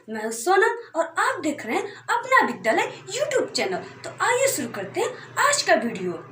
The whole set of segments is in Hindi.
मैं हूं सोनम और आप देख रहे हैं अपना विद्यालय यूट्यूब चैनल। तो आइए शुरू करते हैं आज का वीडियो।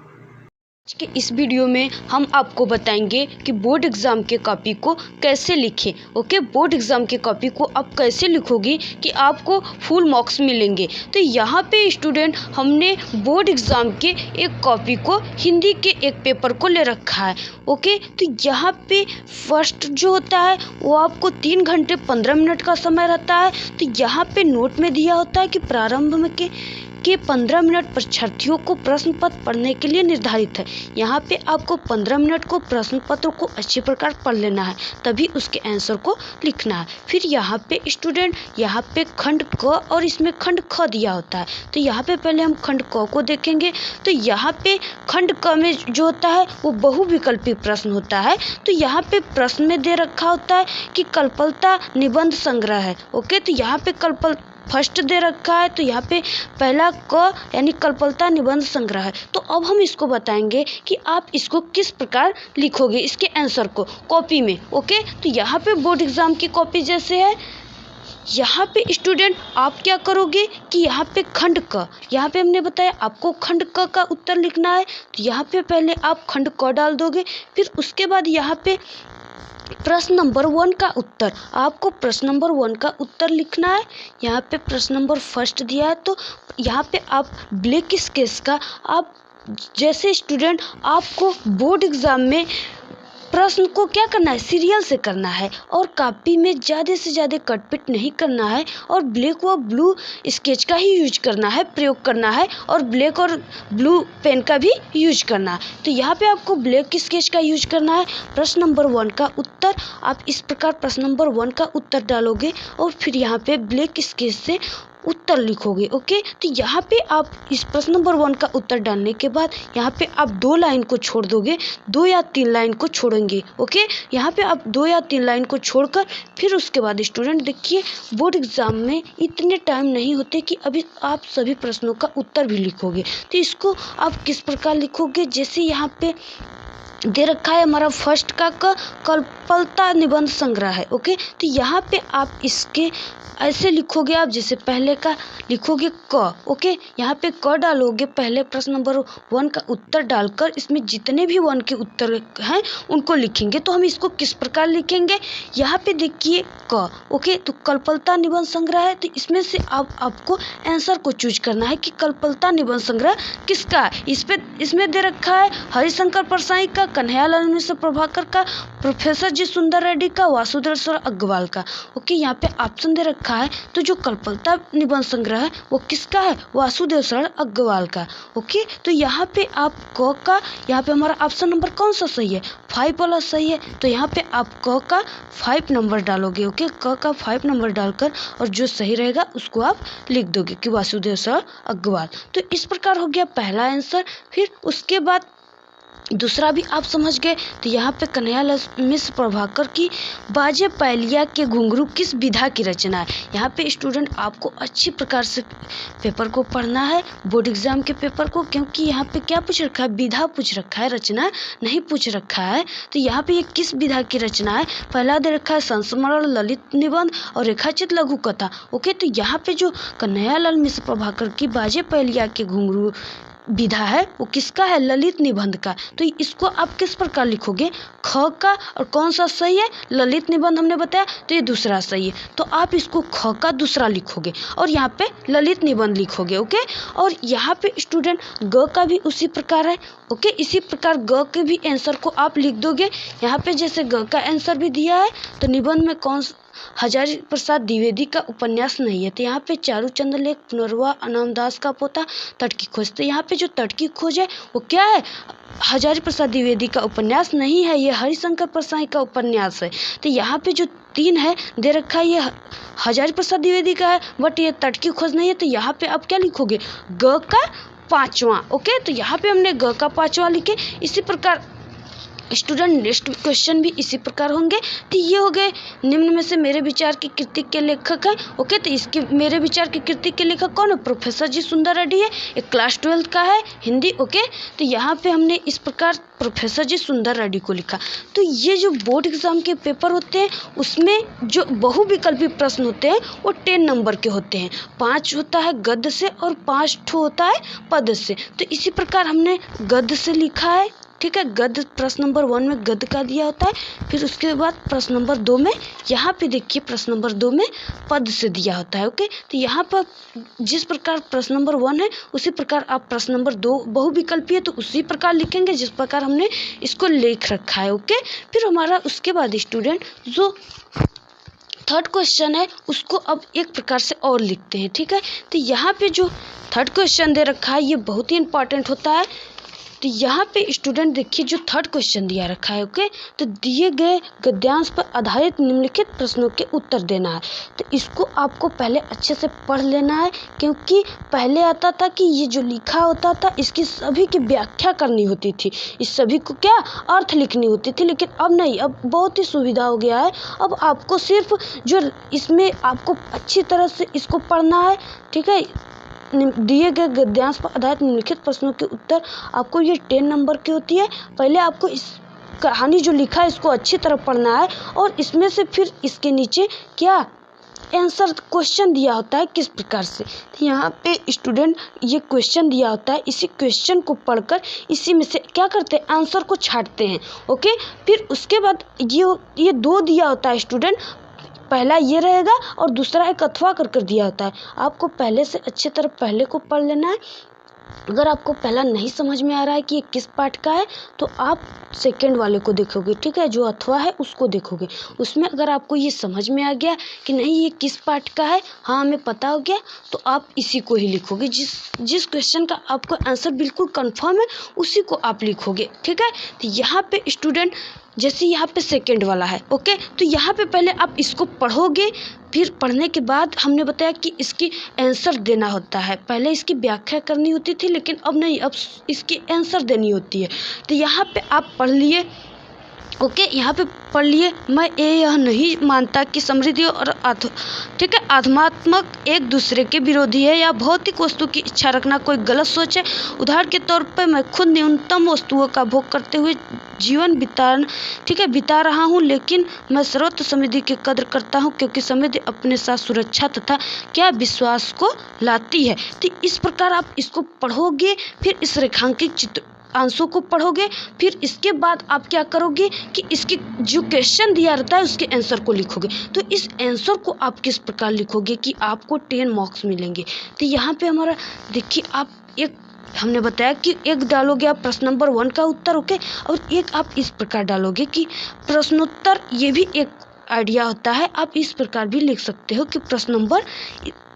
आज के इस वीडियो में हम आपको बताएंगे कि बोर्ड एग्ज़ाम के कॉपी को कैसे लिखें। ओके, बोर्ड एग्ज़ाम के कॉपी को आप कैसे लिखोगी कि आपको फुल मार्क्स मिलेंगे। तो यहाँ पे स्टूडेंट हमने बोर्ड एग्ज़ाम के एक कॉपी को हिंदी के एक पेपर को ले रखा है। ओके, तो यहाँ पे फर्स्ट जो होता है वो आपको 3 घंटे 15 मिनट का समय रहता है। तो यहाँ पे नोट में दिया होता है कि प्रारंभ में के 15 मिनट परीक्षार्थियों को प्रश्न पत्र पढ़ने के लिए निर्धारित है। यहाँ पे आपको 15 मिनट को प्रश्न पत्र को अच्छी प्रकार पढ़ लेना है, तभी उसके आंसर को लिखना है। फिर यहाँ पे स्टूडेंट यहाँ पे खंड क और इसमें खंड ख दिया होता है। तो यहाँ पे पहले हम खंड क को देखेंगे। तो यहाँ पे खंड क में जो होता है वो बहुविकल्पी प्रश्न होता है। तो यहाँ पे प्रश्न में दे रखा होता है कि कल्पलता निबंध संग्रह है। ओके, तो यहाँ पे फर्स्ट दे रखा है। तो यहाँ पे पहला क यानी कल्पलता निबंध संग्रह है। तो अब हम इसको बताएंगे कि आप इसको किस प्रकार लिखोगे, इसके आंसर को कॉपी में। ओके, तो यहाँ पे बोर्ड एग्जाम की कॉपी जैसे है, यहाँ पे स्टूडेंट आप क्या करोगे कि यहाँ पे खंड क, यहाँ पे हमने बताया आपको खंड क का उत्तर लिखना है। तो यहाँ पे पहले आप खंड क डाल दोगे, फिर उसके बाद यहाँ पे प्रश्न नंबर 1 का उत्तर, आपको प्रश्न नंबर 1 का उत्तर लिखना है। यहाँ पे प्रश्न नंबर फर्स्ट दिया है। तो यहाँ पे आप ब्लैक स्केच का आप जैसे स्टूडेंट आपको बोर्ड एग्जाम में प्रश्न को क्या करना है, सीरियल से करना है और कॉपी में ज़्यादा से ज़्यादा कटपिट नहीं करना है और ब्लैक व ब्लू स्केच का ही यूज करना है, प्रयोग करना है और ब्लैक और ब्लू पेन का भी यूज करना है। तो यहाँ पे आपको ब्लैक स्केच का यूज करना है। प्रश्न नंबर 1 का उत्तर आप इस प्रकार प्रश्न नंबर 1 का उत्तर डालोगे और फिर यहाँ पे ब्लैक स्केच से उत्तर लिखोगे। ओके, तो यहाँ पे आप इस प्रश्न नंबर 1 का उत्तर डालने के बाद यहाँ पे आप 2 लाइन को छोड़ दोगे, 2 या 3 लाइन को छोड़ेंगे। ओके, यहाँ पे आप 2 या 3 लाइन को छोड़कर फिर उसके बाद स्टूडेंट देखिए बोर्ड एग्जाम में इतने टाइम नहीं होते कि अभी आप सभी प्रश्नों का उत्तर भी लिखोगे। तो इसको आप किस प्रकार लिखोगे, जैसे यहाँ पे दे रखा है हमारा फर्स्ट का कल्पलता निबंध संग्रह है। ओके, तो यहाँ पे आप इसके ऐसे लिखोगे, आप जैसे पहले का लिखोगे क। ओके, यहाँ पे क डालोगे, पहले प्रश्न नंबर 1 का उत्तर डालकर इसमें जितने भी 1 के उत्तर हैं उनको लिखेंगे। तो हम इसको किस प्रकार लिखेंगे, यहाँ पे देखिए क। ओके, तो कल्पलता निबंध संग्रह है। तो इसमें से आपको आंसर को चूज करना है कि कल्पलता निबंध संग्रह किसका है। इसमें दे रखा है हरिशंकर परसाई का, कन्हैयालाल मिश्र प्रभाकर का, प्रोफेसर जी सुंदर रेड्डी का, वासुदेव अग्रवाल का। ओके, यहाँ पे ऑप्शन दे रखा है। तो जो कल्पलता निबंध संग्रह है वो किसका है, वासुदेव शरण अग्रवाल का। ओके, तो यहाँ पे आप क का, यहाँ पे हमारा ऑप्शन नंबर कौन सा सही है, 5 वाला सही है। तो यहाँ पे आप क का 5 नंबर डालोगे। ओके, क का 5 नंबर डालकर और जो सही रहेगा उसको आप लिख दोगे कि वासुदेव शरण अग्रवाल। तो इस प्रकार हो गया पहला आंसर। फिर उसके बाद दूसरा भी आप समझ गए। तो यहाँ पे कन्हैयालाल मिश्र प्रभाकर की बाजे पैलिया के घुंघरू किस विधा की रचना है। यहाँ पे स्टूडेंट आपको अच्छी प्रकार से पेपर को पढ़ना है, बोर्ड एग्जाम के पेपर को, क्योंकि यहाँ पे क्या पूछ रखा है, विधा पूछ रखा है, रचना नहीं पूछ रखा है। तो यहाँ पे ये किस विधा की रचना है, पहला दे रखा है संस्मरण, ललित निबंध और रेखाचित लघु कथा। ओके, तो यहाँ पे जो कन्हैयालाल मिश्र प्रभाकर की बाजे पैलिया के घुंघरू विधा है वो किसका है, ललित निबंध का। तो इसको आप किस प्रकार लिखोगे, ख का, और कौन सा सही है, ललित निबंध हमने बताया, तो ये दूसरा सही है। तो आप इसको ख का दूसरा लिखोगे और यहाँ पे ललित निबंध लिखोगे। ओके, और यहाँ पे स्टूडेंट ग का भी उसी प्रकार है। ओके, इसी प्रकार ग के भी आंसर को आप लिख दोगे। यहाँ पे जैसे ग का आंसर भी दिया है, तो निबंध में कौन हजारी प्रसाद द्विवेदी का उपन्यास नहीं है। तो यहाँ पे चारूचंद्र लेख, पुनर्वा, अनामदास का पोता, तट की खोज। तो यहाँ पे जो तट की खोज है वो क्या है, हजारी प्रसाद द्विवेदी का उपन्यास नहीं है, ये हरिशंकर परसाई का उपन्यास है। तो यहाँ पे जो 3 है दे रखा है ये हजारी प्रसाद द्विवेदी का है, बट ये तट की खोज नहीं है। तो यहाँ पे आप क्या लिखोगे, ग का 5वां। ओके, तो यहाँ पे हमने ग का 5वां लिखे। इसी प्रकार स्टूडेंट नेक्स्ट क्वेश्चन भी इसी प्रकार होंगे। तो ये हो गए निम्न में से मेरे विचार की कृति के लेखक है। ओके, तो इसके मेरे विचार की कृति के लेखक कौन है, प्रोफेसर जी सुंदर रेड्डी है, एक क्लास 12 का है, हिंदी। ओके, तो यहाँ पे हमने इस प्रकार प्रोफेसर जी सुंदर रेड्डी को लिखा। तो ये जो बोर्ड एग्जाम के पेपर होते हैं उसमें जो बहुविकल्पी प्रश्न होते हैं वो 10 नंबर के होते हैं। 5 होता है गद्य से और 5 ठो होता है पद्य से। तो इसी प्रकार हमने गद्य से लिखा है, ठीक है। गद्य प्रश्न नंबर 1 में गद्य का दिया होता है। फिर उसके बाद प्रश्न नंबर 2 में, यहाँ पे देखिए प्रश्न नंबर 2 में पद से दिया होता है, ओके। तो यहाँ पर जिस प्रकार प्रश्न नंबर 1 है उसी प्रकार आप प्रश्न नंबर 2 बहुविकल्पी है तो उसी प्रकार लिखेंगे जिस प्रकार हमने इसको लिख रखा है, ओके। फिर हमारा उसके बाद स्टूडेंट जो थर्ड क्वेश्चन है उसको अब एक प्रकार से और लिखते हैं, ठीक है। तो यहाँ पे जो थर्ड क्वेश्चन दे रखा है ये बहुत ही इंपॉर्टेंट होता है। तो यहाँ पे स्टूडेंट देखिए जो थर्ड क्वेश्चन दिया रखा है, ओके। तो दिए गए गद्यांश पर आधारित निम्नलिखित प्रश्नों के उत्तर देना है। तो इसको आपको पहले अच्छे से पढ़ लेना है, क्योंकि पहले आता था कि ये जो लिखा होता था इसकी सभी की व्याख्या करनी होती थी, इस सभी को क्या अर्थ लिखनी होती थी। लेकिन अब नहीं, अब बहुत ही सुविधा हो गया है। अब आपको सिर्फ जो इसमें आपको अच्छी तरह से इसको पढ़ना है, ठीक है। दिए गए गद्यांश पर आधारित निम्नलिखित प्रश्नों के उत्तर आपको ये 10 नंबर की होती है। पहले आपको इस कहानी जो लिखा है इसको अच्छी तरह पढ़ना है और इसमें से फिर इसके नीचे क्या आंसर क्वेश्चन दिया होता है किस प्रकार से। तो यहाँ पे स्टूडेंट ये क्वेश्चन दिया होता है, इसी क्वेश्चन को पढ़कर इसी में से क्या करते हैं आंसर को छांटते हैं, ओके। फिर उसके बाद ये 2 दिया होता है स्टूडेंट, पहला ये रहेगा और दूसरा एक अथवा कर दिया होता है। आपको पहले से अच्छी तरह पहले को पढ़ लेना है। अगर आपको पहला नहीं समझ में आ रहा है कि ये किस पार्ट का है तो आप सेकंड वाले को देखोगे, ठीक है, जो अथवा है उसको देखोगे। उसमें अगर आपको ये समझ में आ गया कि नहीं ये किस पार्ट का है, हाँ हमें पता हो गया, तो आप इसी को ही लिखोगे। जिस क्वेश्चन का आपको आंसर बिल्कुल कंफर्म है उसी को आप लिखोगे, ठीक है। तो यहाँ पे स्टूडेंट जैसे यहाँ पे सेकंड वाला है, ओके। तो यहाँ पे पहले आप इसको पढ़ोगे, फिर पढ़ने के बाद हमने बताया कि इसकी आंसर देना होता है। पहले इसकी व्याख्या करनी होती थी लेकिन अब नहीं, अब इसकी आंसर देनी होती है। तो यहाँ पे आप पढ़ लिए, ओके। यहाँ पे पढ़ लिए, मैं यह नहीं मानता कि समृद्धि और ठीक है आध्यात्मक एक दूसरे के विरोधी है या भौतिक वस्तु की इच्छा रखना कोई गलत सोच है। उदाहरण के तौर पर मैं खुद न्यूनतम वस्तुओं का भोग करते हुए जीवन बिता रहा हूँ, लेकिन मैं सर्वत्र समृद्धि की कद्र करता हूँ क्योंकि समृद्धि अपने साथ सुरक्षा तथा क्या विश्वास को लाती है। तो इस प्रकार आप इसको पढ़ोगे, फिर इस रेखांकित चित्र आंसर को पढ़ोगे, फिर इसके बाद आप क्या करोगे कि इसकी जो क्वेश्चन दिया रहता है उसके आंसर को लिखोगे। तो इस आंसर को आप किस प्रकार लिखोगे कि आपको 10 मार्क्स मिलेंगे। तो यहाँ पे हमारा देखिए, आप एक हमने बताया कि एक डालोगे आप प्रश्न नंबर 1 का उत्तर, ओके, और एक आप इस प्रकार डालोगे कि प्रश्नोत्तर। ये भी एक आइडिया होता है, आप इस प्रकार भी लिख सकते हो कि प्रश्न नंबर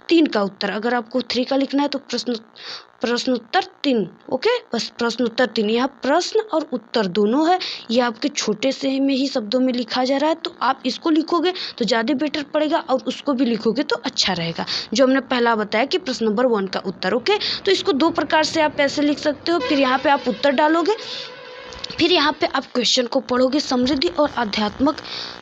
3 का उत्तर। अगर आपको 3 का लिखना है तो प्रश्नोत्तर 3, ओके, बस प्रश्नोत्तर 3। यहाँ प्रश्न और उत्तर दोनों है, ये आपके छोटे से में ही शब्दों में लिखा जा रहा है। तो आप इसको लिखोगे तो ज़्यादा बेटर पड़ेगा और उसको भी लिखोगे तो अच्छा रहेगा, जो हमने पहला बताया कि प्रश्न नंबर 1 का उत्तर, ओके। तो इसको 2 प्रकार से आप ऐसे लिख सकते हो। फिर यहाँ पे आप उत्तर डालोगे, फिर यहाँ पे आप क्वेश्चन को पढ़ोगे, समृद्धि और आध्यात्मक,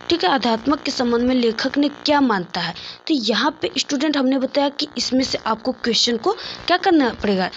ठीक है, आध्यात्मक के संबंध में लेखक ने क्या मानता है। तो यहाँ पे स्टूडेंट हमने बताया कि इसमें से आपको क्वेश्चन को क्या करना पड़ेगा,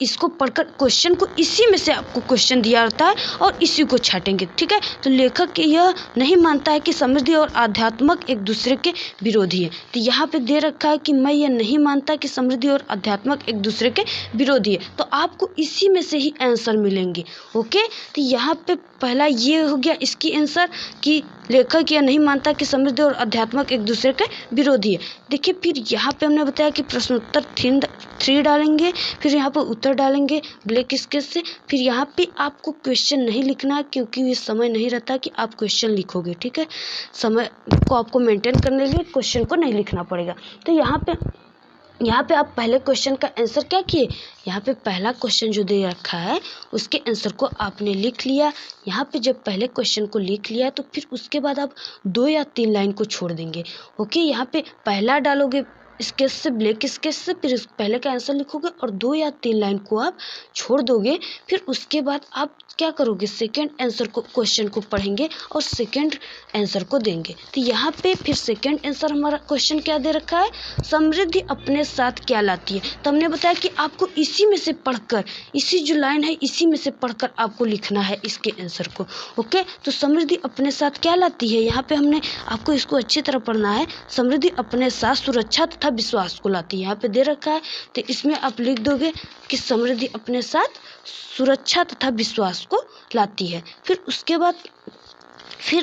इसको पढ़कर क्वेश्चन को, इसी में से आपको क्वेश्चन दिया रहता है और इसी को छाटेंगे, ठीक है। तो लेखक यह नहीं मानता है कि समृद्धि और आध्यात्मक एक दूसरे के विरोधी है। तो यहाँ पे दे रखा है कि मैं यह नहीं मानता कि समृद्धि और आध्यात्मक एक दूसरे के विरोधी है, तो आपको इसी में से ही आंसर मिलेंगे, ओके। तो यहाँ पे पहला ये हो गया इसकी आंसर कि लेखक यह नहीं मानता कि समृद्धि और आध्यात्मक एक दूसरे के विरोधी है। देखिए फिर यहाँ पे हमने बताया कि प्रश्नोत्तर 3 डालेंगे, फिर यहाँ पे उत्तर डालेंगे ब्लैक स्केच से। फिर यहाँ पे आपको क्वेश्चन नहीं लिखना है क्योंकि ये समय नहीं रहता कि आप क्वेश्चन लिखोगे, ठीक है। समय को आपको मेंटेन करने के लिए क्वेश्चन को नहीं लिखना पड़ेगा। तो यहाँ पे आप पहले क्वेश्चन का आंसर क्या किए, यहाँ पे पहला क्वेश्चन जो दे रखा है उसके आंसर को आपने लिख लिया। यहाँ पे जब पहले क्वेश्चन को लिख लिया तो फिर उसके बाद आप 2 या 3 लाइन को छोड़ देंगे, ओके। यहाँ पे पहला डालोगे स्केच से, ब्लैक स्केच से, फिर पहले का आंसर लिखोगे और 2 या 3 लाइन को आप छोड़ दोगे। फिर उसके बाद आप क्या करोगे, सेकंड आंसर को, क्वेश्चन को पढ़ेंगे और सेकंड आंसर को देंगे। तो यहाँ पे फिर सेकंड आंसर हमारा क्वेश्चन क्या दे रखा है, समृद्धि अपने साथ क्या लाती है। तो हमने बताया कि आपको इसी में से पढ़कर, इसी जो लाइन है इसी में से पढ़कर आपको लिखना है इसके आंसर को। ओके, तो समृद्धि अपने साथ क्या लाती है, यहाँ पे हमने आपको इसको अच्छी तरह पढ़ना है। समृद्धि अपने साथ सुरक्षा तथा विश्वास को लाती है, यहाँ पे दे रखा है। तो इसमें आप लिख दोगे कि समृद्धि अपने साथ सुरक्षा तथा विश्वास को लाती है। फिर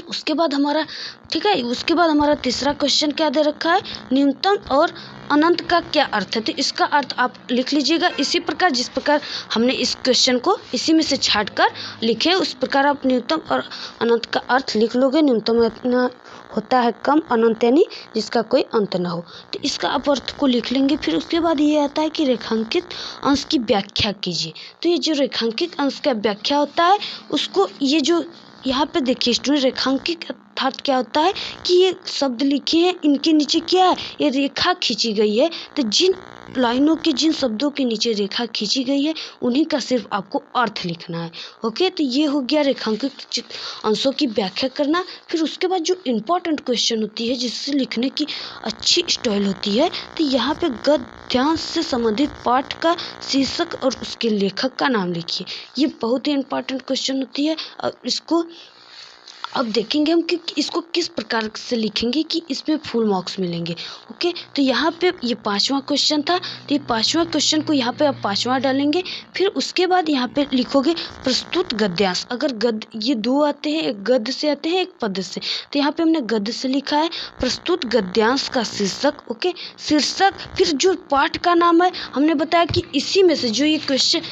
उसके बाद हमारा, ठीक है, उसके बाद हमारा तीसरा क्वेश्चन क्या दे रखा है, न्यूनतम और अनंत का क्या अर्थ है। तो इसका अर्थ आप लिख लीजिएगा इसी प्रकार, जिस प्रकार हमने इस क्वेश्चन को इसी में से छाट कर लिखे, उस प्रकार आप न्यूनतम और अनंत का अर्थ लिख लोगे। न्यूनतम होता है कम, अनंत यानी जिसका कोई अंत ना हो। तो इसका आप अर्थ को लिख लेंगे। फिर उसके बाद ये आता है कि रेखांकित अंश की व्याख्या कीजिए। तो ये जो रेखांकित अंश का व्याख्या होता है उसको, ये जो यहाँ पे देखिए स्टूडेंट, रेखांकित अर्थात क्या होता है कि ये शब्द लिखे हैं, इनके नीचे क्या है, ये रेखा खींची गई है। तो जिन लाइनों के, जिन शब्दों के नीचे रेखा खींची गई है उन्हीं का सिर्फ आपको अर्थ लिखना है। ओके, तो ये हो गया रेखांकित अंशों की व्याख्या करना। फिर उसके बाद जो इम्पोर्टेंट क्वेश्चन होती है, जिससे लिखने की अच्छी स्टाइल होती है, तो यहाँ पे गद्यांश से संबंधित पाठ का शीर्षक और उसके लेखक का नाम लिखिए। ये बहुत ही इम्पोर्टेंट क्वेश्चन होती है। और इसको अब देखेंगे हम कि इसको किस प्रकार से लिखेंगे कि इसमें फुल मार्क्स मिलेंगे। ओके, तो यहाँ पे ये 5वां क्वेश्चन था। तो ये 5वां क्वेश्चन को यहाँ पे आप 5वां डालेंगे। फिर उसके बाद यहाँ पे लिखोगे प्रस्तुत गद्यांश। अगर ये 2 आते हैं, एक गद्य से आते हैं, एक पद्य से। तो यहाँ पे हमने गद्य से लिखा है प्रस्तुत गद्यांश का शीर्षक। ओके, शीर्षक, फिर जो पाठ का नाम है, हमने बताया कि इसी में से जो ये क्वेश्चन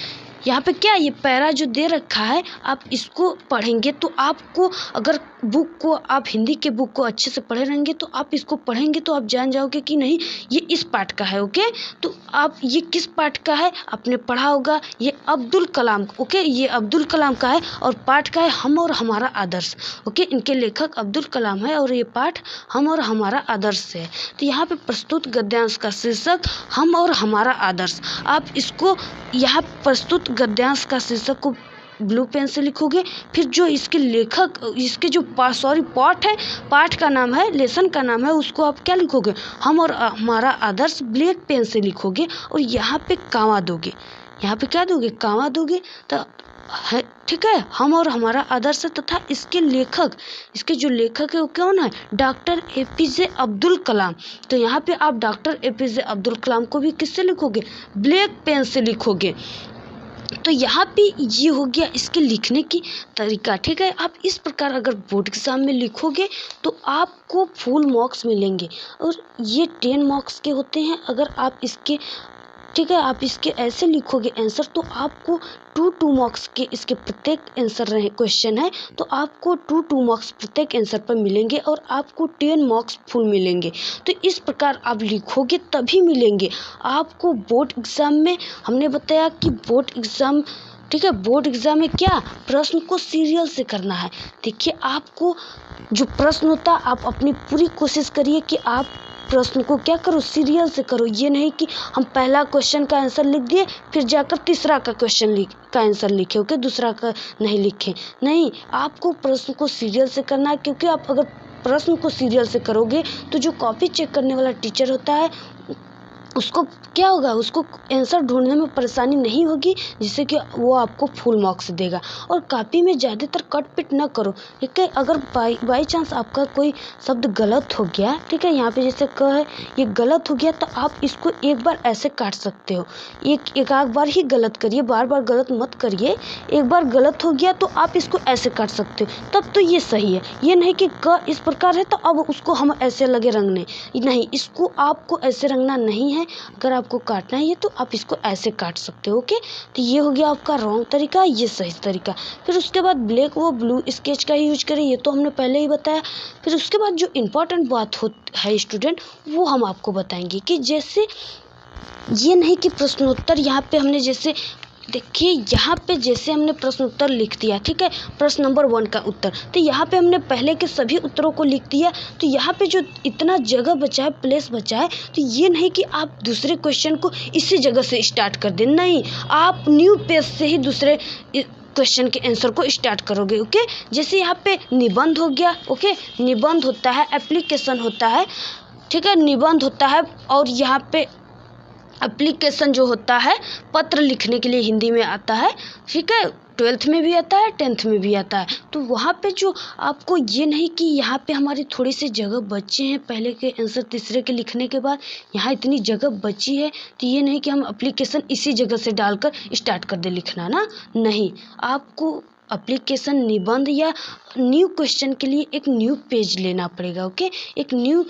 यहाँ पे क्या, ये पैरा जो दे रखा है, आप इसको पढ़ेंगे तो आपको, अगर बुक को आप हिंदी के बुक को अच्छे से पढ़े रहेंगे तो आप इसको पढ़ेंगे तो आप जान जाओगे कि नहीं ये इस पाठ का है। ओके, तो आप ये किस पाठ का है आपने पढ़ा होगा, ये अब्दुल कलाम। ओके, ये अब्दुल कलाम का है और पाठ का है हम और हमारा आदर्श। ओके, इनके लेखक अब्दुल कलाम है और ये पाठ हम और हमारा आदर्श है। तो यहाँ पे प्रस्तुत गद्यांश का शीर्षक हम और हमारा आदर्श, आप इसको यहाँ प्रस्तुत गद्यांश का शीर्षक को ब्लू पेन से लिखोगे। फिर जो इसके लेखक, इसके जो पाठ है, पाठ का नाम है, लेसन का नाम है, उसको आप क्या लिखोगे, हम और हमारा आदर्श, ब्लैक पेन से लिखोगे और यहाँ पे कामा दोगे। यहाँ पे क्या दोगे, कामा दोगे। तो है, ठीक है, हम और हमारा आदर्श तथा इसके लेखक, इसके जो लेखक है वो कौन है, डॉक्टर APJ अब्दुल कलाम। तो यहाँ पे आप डॉक्टर APJ अब्दुल कलाम को भी किससे लिखोगे, ब्लैक पेन से लिखोगे। तो यहाँ पे ये हो गया इसके लिखने की तरीका। ठीक है, आप इस प्रकार अगर बोर्ड एग्जाम में लिखोगे तो आपको फुल मार्क्स मिलेंगे और ये 10 मार्क्स के होते हैं। अगर आप इसके, ठीक है, आप इसके ऐसे लिखोगे आंसर तो आपको 2 मार्क्स के इसके प्रत्येक आंसर रहे क्वेश्चन है तो आपको 2 मार्क्स प्रत्येक आंसर पर मिलेंगे और आपको 10 मार्क्स फुल मिलेंगे। तो इस प्रकार आप लिखोगे तभी मिलेंगे आपको बोर्ड एग्ज़ाम में। हमने बताया कि बोर्ड एग्ज़ाम, ठीक है, बोर्ड एग्ज़ाम में क्या प्रश्न को सीरियल से करना है। देखिए, आपको जो प्रश्न होता है आप अपनी पूरी कोशिश करिए कि आप प्रश्न को क्या करो, सीरियल से करो। ये नहीं कि हम पहला क्वेश्चन का आंसर लिख दिए फिर जाकर तीसरा का क्वेश्चन का आंसर लिखे, ओके, दूसरा का नहीं लिखे। नहीं, आपको प्रश्न को सीरियल से करना है, क्योंकि आप अगर प्रश्न को सीरियल से करोगे तो जो कॉपी चेक करने वाला टीचर होता है उसको क्या होगा, उसको आंसर ढूंढने में परेशानी नहीं होगी, जिससे कि वो आपको फुल मार्क्स देगा। और कॉपी में ज़्यादातर कट पिट ना करो, ठीक है। अगर बाई चांस आपका कोई शब्द गलत हो गया, ठीक है, यहाँ पे जैसे क है, ये गलत हो गया तो आप इसको एक बार ऐसे काट सकते हो। एक आध बार ही गलत करिए, बार बार गलत मत करिए। एक बार गलत हो गया तो आप इसको ऐसे काट सकते हो, तब तो ये सही है। ये नहीं कि क इस प्रकार है तो अब उसको हम ऐसे लगे रंगने, नहीं, इसको आपको ऐसे रंगना नहीं है। अगर आपको काटना है ये तो आप इसको ऐसे काट सकते हो, ओके। तो ये हो गया आपका रॉन्ग तरीका, ये सही तरीका। फिर उसके बाद ब्लैक व ब्लू स्केच का ही यूज करें, ये तो हमने पहले ही बताया। फिर उसके बाद जो इम्पोर्टेंट बात है स्टूडेंट, वो हम आपको बताएंगे कि जैसे ये नहीं कि प्रश्नोत्तर, यहाँ पे हमने जैसे देखिए यहाँ पे जैसे हमने प्रश्न उत्तर लिख दिया, ठीक है, प्रश्न नंबर 1 का उत्तर, तो यहाँ पे हमने पहले के सभी उत्तरों को लिख दिया। तो यहाँ पे जो इतना जगह बचा है, प्लेस बचा है, तो ये नहीं कि आप दूसरे क्वेश्चन को इसी जगह से स्टार्ट कर दें, नहीं, आप न्यू पेज से ही दूसरे क्वेश्चन के आंसर को स्टार्ट करोगे। ओके, जैसे यहाँ पे निबंध हो गया, ओके, निबंध होता है, एप्लीकेशन होता है, ठीक है, निबंध होता है, और यहाँ पे एप्लीकेशन जो होता है पत्र लिखने के लिए हिंदी में आता है, ठीक है, 12th में भी आता है, 10th में भी आता है। तो वहाँ पे जो आपको ये नहीं कि यहाँ पे हमारी थोड़ी सी जगह बचे हैं पहले के आंसर तीसरे के लिखने के बाद, यहाँ इतनी जगह बची है, तो ये नहीं कि हम एप्लीकेशन इसी जगह से डालकर स्टार्ट कर दे लिखना ना, नहीं, आपको एप्लीकेशन, निबंध या न्यू क्वेश्चन के लिए एक न्यू पेज लेना पड़ेगा। ओके, एक न्यू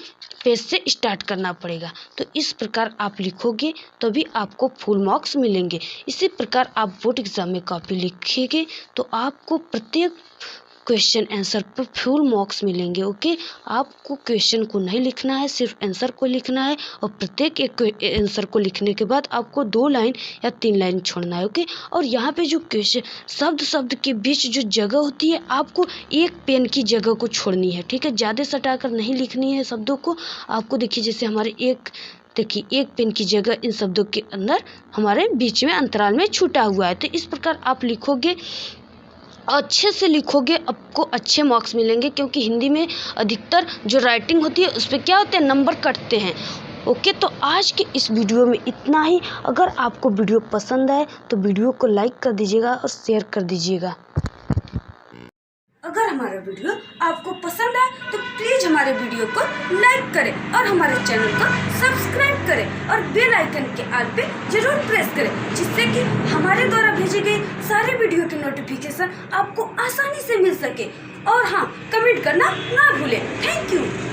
पेज से स्टार्ट करना पड़ेगा। तो इस प्रकार आप लिखोगे तभी आपको फुल मार्क्स मिलेंगे। इसी प्रकार आप बोर्ड एग्जाम में कॉपी लिखेंगे तो आपको प्रत्येक क्वेश्चन आंसर पर फुल मार्क्स मिलेंगे। ओके, आपको क्वेश्चन को नहीं लिखना है, सिर्फ आंसर को लिखना है, और प्रत्येक एक आंसर को लिखने के बाद आपको 2 लाइन या 3 लाइन छोड़ना है। ओके, और यहाँ पे जो क्वेश्चन शब्द के बीच जो जगह होती है, आपको एक पेन की जगह को छोड़नी है, ठीक है, ज़्यादा सटाकर नहीं लिखनी है शब्दों को। आपको देखिए जैसे हमारे एक पेन की जगह इन शब्दों के अंदर हमारे बीच में अंतराल में छूटा हुआ है। तो इस प्रकार आप लिखोगे, अच्छे से लिखोगे, आपको अच्छे मार्क्स मिलेंगे, क्योंकि हिंदी में अधिकतर जो राइटिंग होती है उस पर क्या होते हैं, नंबर कटते हैं। ओके, तो आज के इस वीडियो में इतना ही। अगर आपको वीडियो पसंद आए तो वीडियो को लाइक कर दीजिएगा और शेयर कर दीजिएगा। अगर हमारा वीडियो आपको पसंद आए तो प्लीज हमारे वीडियो को लाइक करें और हमारे चैनल को सब्सक्राइब करें और बेल आइकन के आल पे जरूर प्रेस करें, जिससे कि हमारे द्वारा भेजे गए सारे वीडियो के नोटिफिकेशन आपको आसानी से मिल सके। और हाँ, कमेंट करना ना भूलें। Thank you.